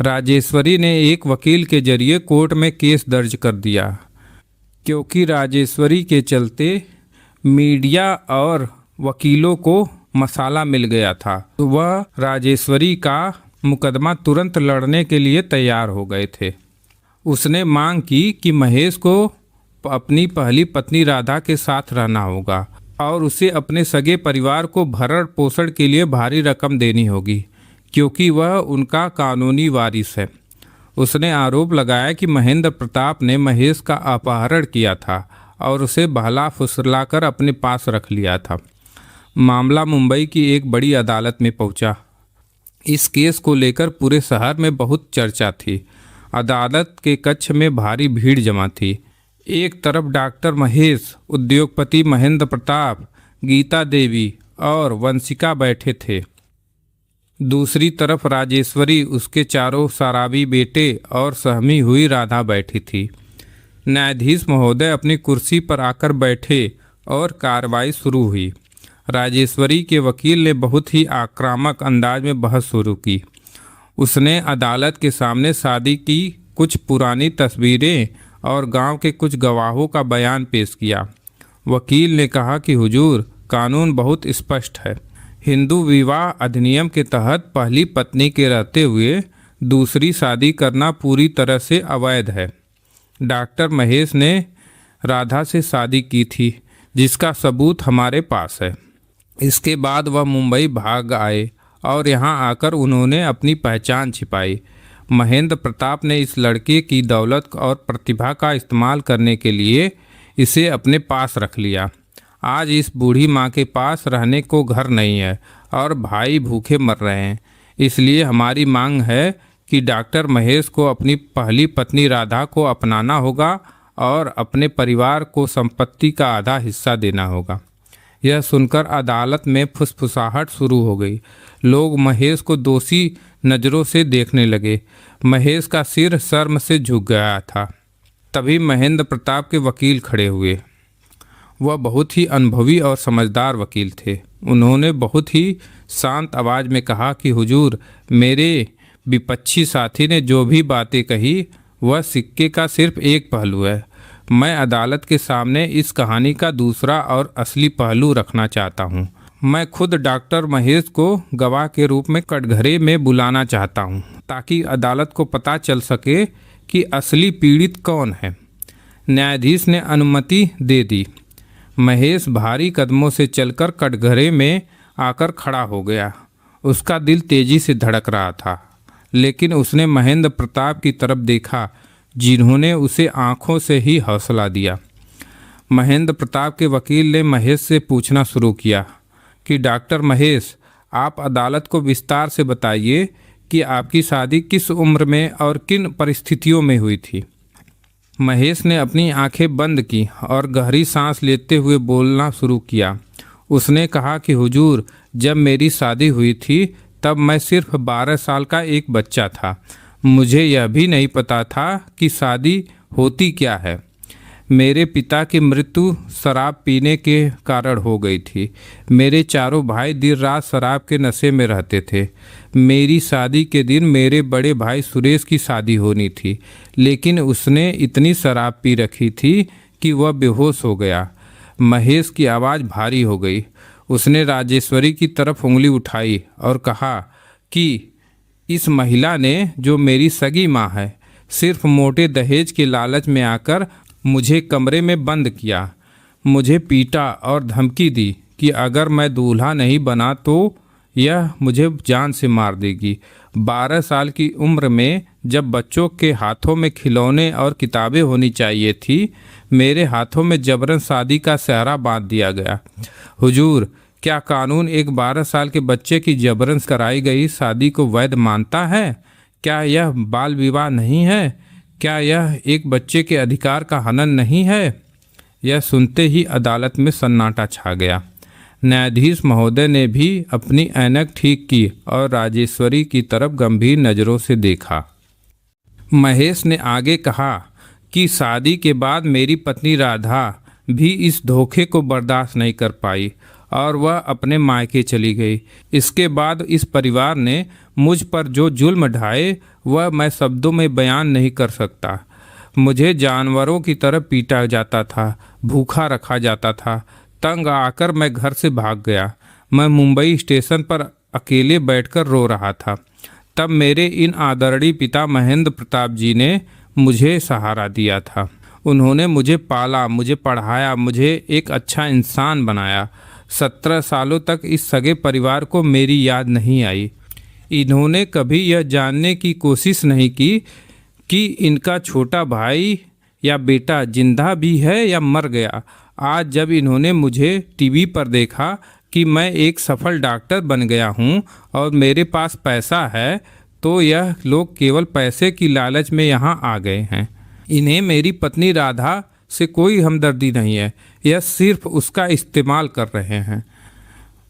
राजेश्वरी ने एक वकील के जरिए कोर्ट में केस दर्ज कर दिया। क्योंकि राजेश्वरी के चलते मीडिया और वकीलों को मसाला मिल गया था, तो वह राजेश्वरी का मुकदमा तुरंत लड़ने के लिए तैयार हो गए थे। उसने मांग की कि महेश को अपनी पहली पत्नी राधा के साथ रहना होगा और उसे अपने सगे परिवार को भरण पोषण के लिए भारी रकम देनी होगी, क्योंकि वह उनका कानूनी वारिस है। उसने आरोप लगाया कि महेंद्र प्रताप ने महेश का अपहरण किया था और उसे बहला फुसलाकर अपने पास रख लिया था। मामला मुंबई की एक बड़ी अदालत में पहुंचा। इस केस को लेकर पूरे शहर में बहुत चर्चा थी। अदालत के कक्ष में भारी भीड़ जमा थी। एक तरफ डॉक्टर महेश, उद्योगपति महेंद्र प्रताप, गीता देवी और वंशिका बैठे थे। दूसरी तरफ राजेश्वरी, उसके चारों शराबी बेटे और सहमी हुई राधा बैठी थी। न्यायाधीश महोदय अपनी कुर्सी पर आकर बैठे और कार्रवाई शुरू हुई। राजेश्वरी के वकील ने बहुत ही आक्रामक अंदाज में बहस शुरू की। उसने अदालत के सामने शादी की कुछ पुरानी तस्वीरें और गांव के कुछ गवाहों का बयान पेश किया। वकील ने कहा कि हुजूर, कानून बहुत स्पष्ट है। हिंदू विवाह अधिनियम के तहत पहली पत्नी के रहते हुए दूसरी शादी करना पूरी तरह से अवैध है। डॉक्टर महेश ने राधा से शादी की थी, जिसका सबूत हमारे पास है। इसके बाद वह मुंबई भाग आए और यहाँ आकर उन्होंने अपनी पहचान छिपाई। महेंद्र प्रताप ने इस लड़के की दौलत और प्रतिभा का इस्तेमाल करने के लिए इसे अपने पास रख लिया। आज इस बूढ़ी माँ के पास रहने को घर नहीं है और भाई भूखे मर रहे हैं। इसलिए हमारी मांग है कि डॉक्टर महेश को अपनी पहली पत्नी राधा को अपनाना होगा और अपने परिवार को संपत्ति का आधा हिस्सा देना होगा। यह सुनकर अदालत में फुसफुसाहट शुरू हो गई। लोग महेश को दोषी नज़रों से देखने लगे। महेश का सिर शर्म से झुक गया था। तभी महेंद्र प्रताप के वकील खड़े हुए। वह बहुत ही अनुभवी और समझदार वकील थे। उन्होंने बहुत ही शांत आवाज़ में कहा कि हुजूर, मेरे विपक्षी साथी ने जो भी बातें कही वह सिक्के का सिर्फ एक पहलू है। मैं अदालत के सामने इस कहानी का दूसरा और असली पहलू रखना चाहता हूँ। मैं खुद डॉक्टर महेश को गवाह के रूप में कटघरे में बुलाना चाहता हूँ, ताकि अदालत को पता चल सके कि असली पीड़ित कौन है। न्यायाधीश ने अनुमति दे दी। महेश भारी कदमों से चलकर कटघरे में आकर खड़ा हो गया। उसका दिल तेजी से धड़क रहा था, लेकिन उसने महेंद्र प्रताप की तरफ देखा, जिन्होंने उसे आंखों से ही हौसला दिया। महेंद्र प्रताप के वकील ने महेश से पूछना शुरू किया कि डॉक्टर महेश, आप अदालत को विस्तार से बताइए कि आपकी शादी किस उम्र में और किन परिस्थितियों में हुई थी। महेश ने अपनी आंखें बंद की और गहरी सांस लेते हुए बोलना शुरू किया। उसने कहा कि हुजूर, जब मेरी शादी हुई थी तब मैं सिर्फ 12 साल का एक बच्चा था। मुझे यह भी नहीं पता था कि शादी होती क्या है। मेरे पिता की मृत्यु शराब पीने के कारण हो गई थी। मेरे चारों भाई देर रात शराब के नशे में रहते थे। मेरी शादी के दिन मेरे बड़े भाई सुरेश की शादी होनी थी, लेकिन उसने इतनी शराब पी रखी थी कि वह बेहोश हो गया। महेश की आवाज़ भारी हो गई। उसने राजेश्वरी की तरफ उंगली उठाई और कहा कि इस महिला ने, जो मेरी सगी माँ है, सिर्फ मोटे दहेज के लालच में आकर मुझे कमरे में बंद किया। मुझे पीटा और धमकी दी कि अगर मैं दूल्हा नहीं बना तो यह मुझे जान से मार देगी। 12 साल की उम्र में जब बच्चों के हाथों में खिलौने और किताबें होनी चाहिए थी, मेरे हाथों में जबरन शादी का सेहरा बांध दिया गया। हुजूर, क्या कानून एक 12 साल के बच्चे की जबरन कराई गई शादी को वैध मानता है? क्या यह बाल विवाह नहीं है? क्या यह एक बच्चे के अधिकार का हनन नहीं है? यह सुनते ही अदालत में सन्नाटा छा गया। न्यायाधीश महोदय ने भी अपनी ऐनक ठीक की और राजेश्वरी की तरफ गंभीर नज़रों से देखा। महेश ने आगे कहा कि शादी के बाद मेरी पत्नी राधा भी इस धोखे को बर्दाश्त नहीं कर पाई और वह अपने मायके चली गई। इसके बाद इस परिवार ने मुझ पर जो जुल्म ढाए वह मैं शब्दों में बयान नहीं कर सकता। मुझे जानवरों की तरह पीटा जाता था, भूखा रखा जाता था। तंग आकर मैं घर से भाग गया। मैं मुंबई स्टेशन पर अकेले बैठकर रो रहा था। तब मेरे इन आदरणीय पिता महेंद्र प्रताप जी ने मुझे सहारा दिया था। उन्होंने मुझे पाला, मुझे पढ़ाया, मुझे एक अच्छा इंसान बनाया। 17 सालों तक इस सगे परिवार को मेरी याद नहीं आई। इन्होंने कभी यह जानने की कोशिश नहीं की कि इनका छोटा भाई या बेटा जिंदा भी है या मर गया। आज जब इन्होंने मुझे टीवी पर देखा कि मैं एक सफल डॉक्टर बन गया हूँ और मेरे पास पैसा है, तो यह लोग केवल पैसे की लालच में यहाँ आ गए हैं। इन्हें मेरी पत्नी राधा से कोई हमदर्दी नहीं है, यह सिर्फ उसका इस्तेमाल कर रहे हैं।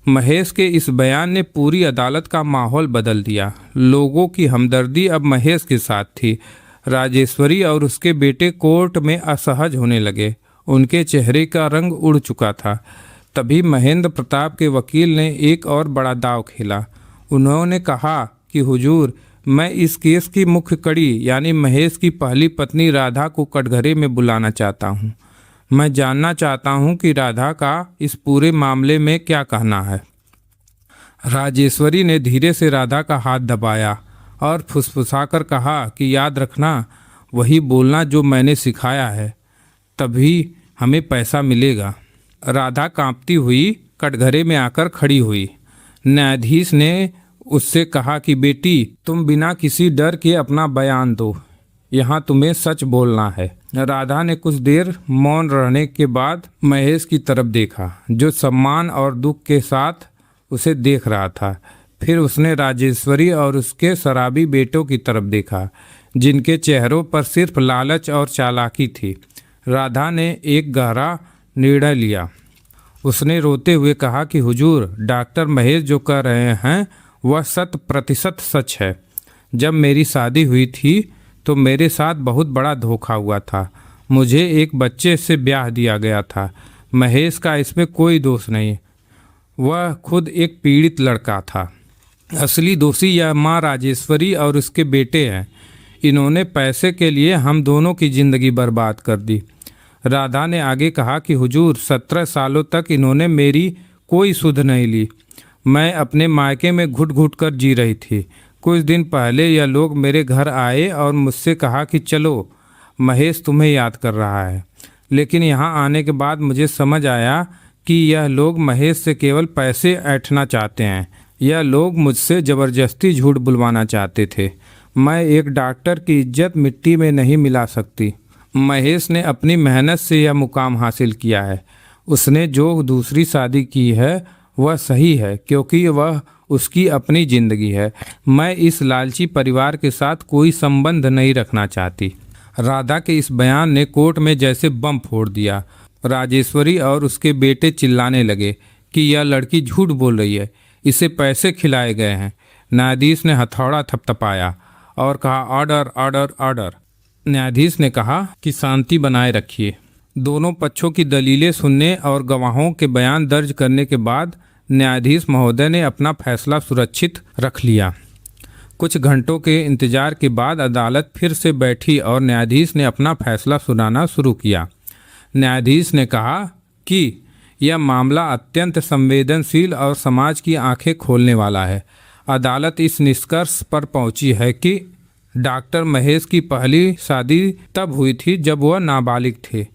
महेश के इस बयान ने पूरी अदालत का माहौल बदल दिया। लोगों की हमदर्दी अब महेश के साथ थी। राजेश्वरी और उसके बेटे कोर्ट में असहज होने लगे। उनके चेहरे का रंग उड़ चुका था। तभी महेंद्र प्रताप के वकील ने एक और बड़ा दांव खेला। उन्होंने कहा कि हुजूर, मैं इस केस की मुख्य कड़ी यानी महेश की पहली पत्नी राधा को कटघरे में बुलाना चाहता हूँ। मैं जानना चाहता हूँ कि राधा का इस पूरे मामले में क्या कहना है। राजेश्वरी ने धीरे से राधा का हाथ दबाया और फुसफुसाकर कहा कि याद रखना, वही बोलना जो मैंने सिखाया है, तभी हमें पैसा मिलेगा। राधा कांपती हुई कटघरे में आकर खड़ी हुई। न्यायाधीश ने उससे कहा कि बेटी, तुम बिना किसी डर के अपना बयान दो, यहाँ तुम्हें सच बोलना है। राधा ने कुछ देर मौन रहने के बाद महेश की तरफ देखा, जो सम्मान और दुख के साथ उसे देख रहा था। फिर उसने राजेश्वरी और उसके शराबी बेटों की तरफ देखा, जिनके चेहरों पर सिर्फ लालच और चालाकी थी। राधा ने एक गहरा निर्णय लिया। उसने रोते हुए कहा कि हुजूर, डॉक्टर महेश जो कह रहे हैं वह 100% सच है। जब मेरी शादी हुई थी तो मेरे साथ बहुत बड़ा धोखा हुआ था। मुझे एक बच्चे से ब्याह दिया गया था। महेश का इसमें कोई दोष नहीं, वह खुद एक पीड़ित लड़का था। असली दोषी यह माँ राजेश्वरी और उसके बेटे हैं। इन्होंने पैसे के लिए हम दोनों की ज़िंदगी बर्बाद कर दी। राधा ने आगे कहा कि हुजूर, 17 सालों तक इन्होंने मेरी कोई सुध नहीं ली। मैं अपने मायके में घुट घुट कर जी रही थी। कुछ दिन पहले यह लोग मेरे घर आए और मुझसे कहा कि चलो, महेश तुम्हें याद कर रहा है। लेकिन यहाँ आने के बाद मुझे समझ आया कि यह लोग महेश से केवल पैसे ऐंठना चाहते हैं। यह लोग मुझसे ज़बरदस्ती झूठ बुलवाना चाहते थे। मैं एक डॉक्टर की इज्जत मिट्टी में नहीं मिला सकती। महेश ने अपनी मेहनत से यह मुकाम हासिल किया है। उसने जो दूसरी शादी की है वह सही है, क्योंकि वह उसकी अपनी ज़िंदगी है। मैं इस लालची परिवार के साथ कोई संबंध नहीं रखना चाहती। राधा के इस बयान ने कोर्ट में जैसे बम फोड़ दिया। राजेश्वरी और उसके बेटे चिल्लाने लगे कि यह लड़की झूठ बोल रही है, इसे पैसे खिलाए गए हैं। न्यायाधीश ने हथौड़ा थपथपाया और कहा, ऑर्डर ऑर्डर ऑर्डर। न्यायाधीश ने कहा कि शांति बनाए रखिए। दोनों पक्षों की दलीलें सुनने और गवाहों के बयान दर्ज करने के बाद न्यायाधीश महोदय ने अपना फैसला सुरक्षित रख लिया। कुछ घंटों के इंतजार के बाद अदालत फिर से बैठी और न्यायाधीश ने अपना फैसला सुनाना शुरू किया। न्यायाधीश ने कहा कि यह मामला अत्यंत संवेदनशील और समाज की आंखें खोलने वाला है। अदालत इस निष्कर्ष पर पहुंची है कि डॉक्टर महेश की पहली शादी तब हुई थी जब वह नाबालिग थे।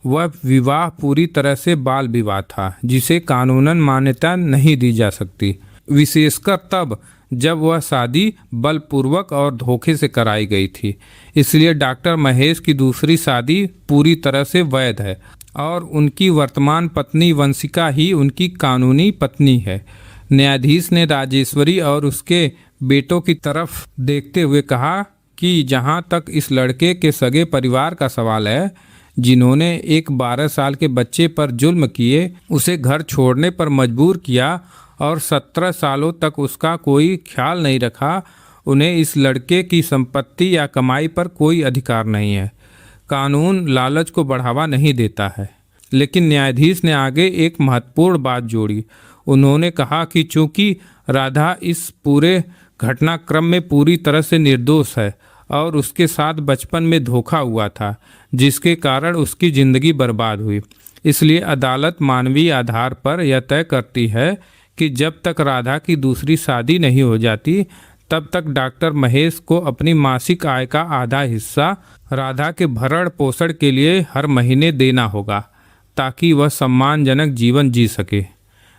वह विवाह पूरी तरह से बाल विवाह था, जिसे कानूनन मान्यता नहीं दी जा सकती, विशेषकर तब जब वह शादी बलपूर्वक और धोखे से कराई गई थी। इसलिए डॉक्टर महेश की दूसरी शादी पूरी तरह से वैध है और उनकी वर्तमान पत्नी वंशिका ही उनकी कानूनी पत्नी है। न्यायाधीश ने राजेश्वरी और उसके बेटों की तरफ देखते हुए कहा कि जहां तक इस लड़के के सगे परिवार का सवाल है, जिन्होंने एक 12 साल के बच्चे पर जुल्म किए, उसे घर छोड़ने पर मजबूर किया और 17 सालों तक उसका कोई ख्याल नहीं रखा, उन्हें इस लड़के की संपत्ति या कमाई पर कोई अधिकार नहीं है। कानून लालच को बढ़ावा नहीं देता है। लेकिन न्यायाधीश ने आगे एक महत्वपूर्ण बात जोड़ी। उन्होंने कहा कि चूंकि राधा इस पूरे घटनाक्रम में पूरी तरह से निर्दोष है और उसके साथ बचपन में धोखा हुआ था, जिसके कारण उसकी ज़िंदगी बर्बाद हुई, इसलिए अदालत मानवीय आधार पर यह तय करती है कि जब तक राधा की दूसरी शादी नहीं हो जाती, तब तक डॉक्टर महेश को अपनी मासिक आय का आधा हिस्सा राधा के भरण पोषण के लिए हर महीने देना होगा, ताकि वह सम्मानजनक जीवन जी सके।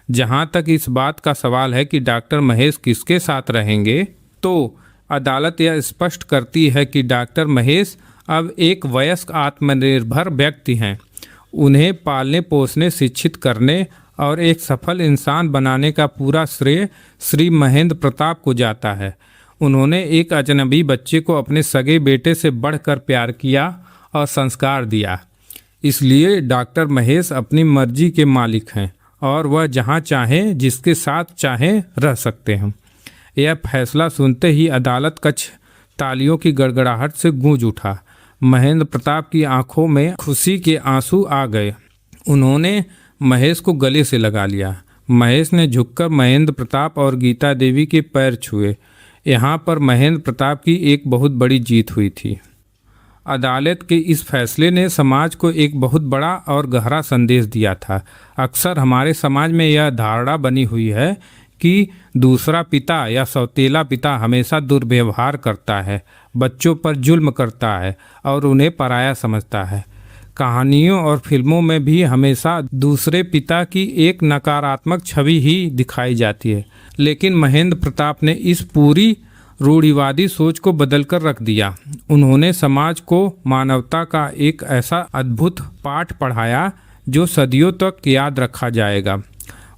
जहां तक इस बात का सवाल है कि डॉक्टर महेश किसके साथ रहेंगे, तो अदालत यह स्पष्ट करती है कि डॉक्टर महेश अब एक वयस्क आत्मनिर्भर व्यक्ति हैं। उन्हें पालने पोसने, शिक्षित करने और एक सफल इंसान बनाने का पूरा श्रेय श्री महेंद्र प्रताप को जाता है। उन्होंने एक अजनबी बच्चे को अपने सगे बेटे से बढ़कर प्यार किया और संस्कार दिया। इसलिए डॉक्टर महेश अपनी मर्जी के मालिक हैं और वह जहां चाहें, जिसके साथ चाहें, रह सकते हैं। यह फैसला सुनते ही अदालत कक्ष तालियों की गड़गड़ाहट से गूंज उठा। महेंद्र प्रताप की आंखों में खुशी के आंसू आ गए। उन्होंने महेश को गले से लगा लिया। महेश ने झुककर महेंद्र प्रताप और गीता देवी के पैर छुए। यहाँ पर महेंद्र प्रताप की एक बहुत बड़ी जीत हुई थी। अदालत के इस फैसले ने समाज को एक बहुत बड़ा और गहरा संदेश दिया था। अक्सर हमारे समाज में यह धारणा बनी हुई है कि दूसरा पिता या सौतेला पिता हमेशा दुर्व्यवहार करता है, बच्चों पर जुल्म करता है और उन्हें पराया समझता है। कहानियों और फिल्मों में भी हमेशा दूसरे पिता की एक नकारात्मक छवि ही दिखाई जाती है। लेकिन महेंद्र प्रताप ने इस पूरी रूढ़िवादी सोच को बदलकर रख दिया। उन्होंने समाज को मानवता का एक ऐसा अद्भुत पाठ पढ़ाया जो सदियों तक याद रखा जाएगा।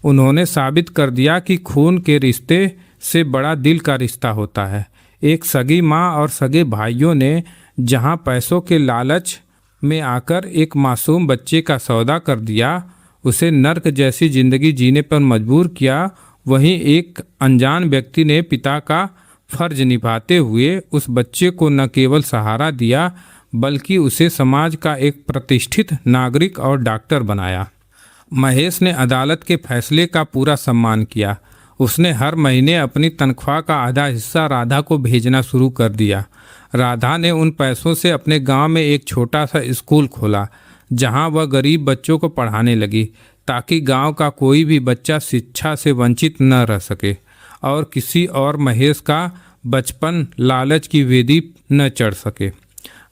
उन्होंने साबित कर दिया कि खून के रिश्ते से बड़ा दिल का रिश्ता होता है। एक सगी माँ और सगे भाइयों ने जहाँ पैसों के लालच में आकर एक मासूम बच्चे का सौदा कर दिया, उसे नर्क जैसी जिंदगी जीने पर मजबूर किया, वहीं एक अनजान व्यक्ति ने पिता का फर्ज निभाते हुए उस बच्चे को न केवल सहारा दिया, बल्कि उसे समाज का एक प्रतिष्ठित नागरिक और डॉक्टर बनाया। महेश ने अदालत के फैसले का पूरा सम्मान किया। उसने हर महीने अपनी तनख्वाह का आधा हिस्सा राधा को भेजना शुरू कर दिया। राधा ने उन पैसों से अपने गांव में एक छोटा सा स्कूल खोला, जहां वह गरीब बच्चों को पढ़ाने लगी, ताकि गांव का कोई भी बच्चा शिक्षा से वंचित न रह सके और किसी और महेश का बचपन लालच की वेदी न चढ़ सके।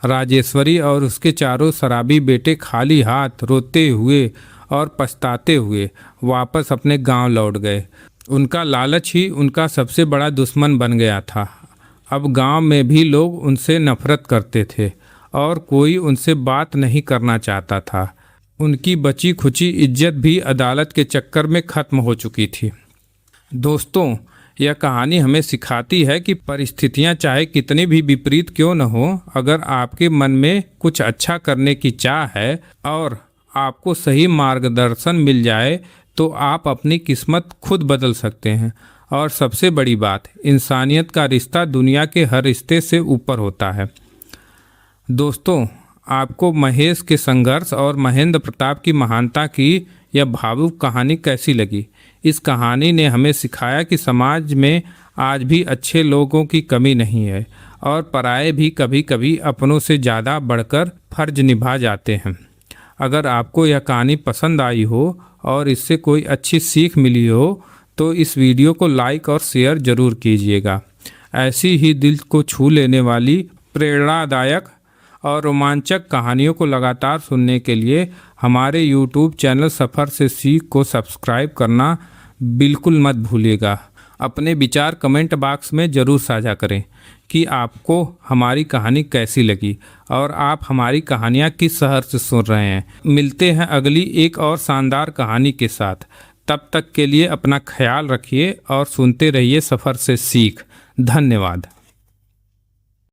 राजेश्वरी और उसके चारों शराबी बेटे खाली हाथ, रोते हुए और पछताते हुए वापस अपने गांव लौट गए। उनका लालच ही उनका सबसे बड़ा दुश्मन बन गया था। अब गांव में भी लोग उनसे नफरत करते थे और कोई उनसे बात नहीं करना चाहता था। उनकी बची खुची इज्जत भी अदालत के चक्कर में खत्म हो चुकी थी। दोस्तों, यह कहानी हमें सिखाती है कि परिस्थितियां चाहे कितनी भी विपरीत क्यों न हो, अगर आपके मन में कुछ अच्छा करने की चाह है और आपको सही मार्गदर्शन मिल जाए तो आप अपनी किस्मत खुद बदल सकते हैं। और सबसे बड़ी बात, इंसानियत का रिश्ता दुनिया के हर रिश्ते से ऊपर होता है। दोस्तों, आपको महेश के संघर्ष और महेंद्र प्रताप की महानता की यह भावुक कहानी कैसी लगी? इस कहानी ने हमें सिखाया कि समाज में आज भी अच्छे लोगों की कमी नहीं है और पराये भी कभी कभी अपनों से ज़्यादा बढ़कर फर्ज निभा जाते हैं। अगर आपको यह कहानी पसंद आई हो और इससे कोई अच्छी सीख मिली हो तो इस वीडियो को लाइक और शेयर ज़रूर कीजिएगा। ऐसी ही दिल को छू लेने वाली, प्रेरणादायक और रोमांचक कहानियों को लगातार सुनने के लिए हमारे YouTube चैनल सफ़र से सीख को सब्सक्राइब करना बिल्कुल मत भूलिएगा। अपने विचार कमेंट बॉक्स में ज़रूर साझा करें कि आपको हमारी कहानी कैसी लगी और आप हमारी कहानियाँ किस शहर से सुन रहे हैं। मिलते हैं अगली एक और शानदार कहानी के साथ। तब तक के लिए अपना ख्याल रखिए और सुनते रहिए सफ़र से सीख। धन्यवाद।